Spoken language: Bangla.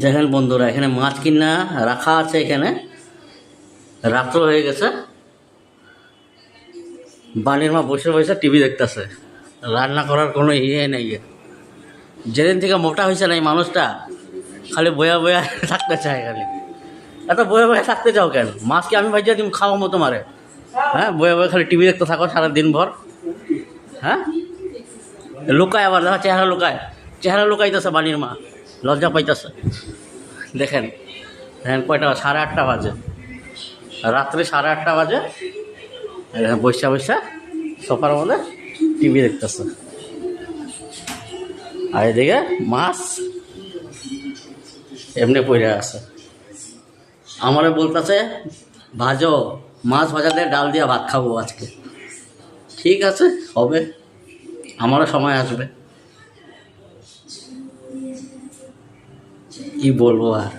দেখেন বন্ধুরা, এখানে মাছ কিনা রাখা আছে। এখানে রাত্র হয়ে গেছে, বাড়ির মা বসে বসে টিভি দেখতেছে। রান্না করার কোনো ইয়ে নেই। যেদিন থেকে মোটা হয়েছে না এই মানুষটা, খালি বয়া বয়া থাকতে চায়। খালি এত বয়ে বয়ে থাকতে চাও কেন? মাছ কি আমি ভাইয়া তুমি খাওয়া মতো মারে? হ্যাঁ, বয়ে বয়ে খালি টিভি দেখতে থাকো সারা দিনভর। হ্যাঁ, লুকায় আবার দেখা চেহারা লুকায়, চেহারা লুকাইতেছে বাড়ির মা, লজ্জা পাইতেছে। দেখেন দেখেন কয়টা, 8:30 বাজে, রাত্রে 8:30 বাজে। বৈশা বৈশা সোফার মধ্যে টিভি দেখতেছে। আর এদিকে মাছ এমনি পড়ে আছে। আমারে বলতেছে ভাজো, মাছ ভাজা দিয়ে ডাল দিয়ে ভাত খাবো আজকে। ঠিক আছে, হবে, আমারও সময় আসবে। কি বলবো আর।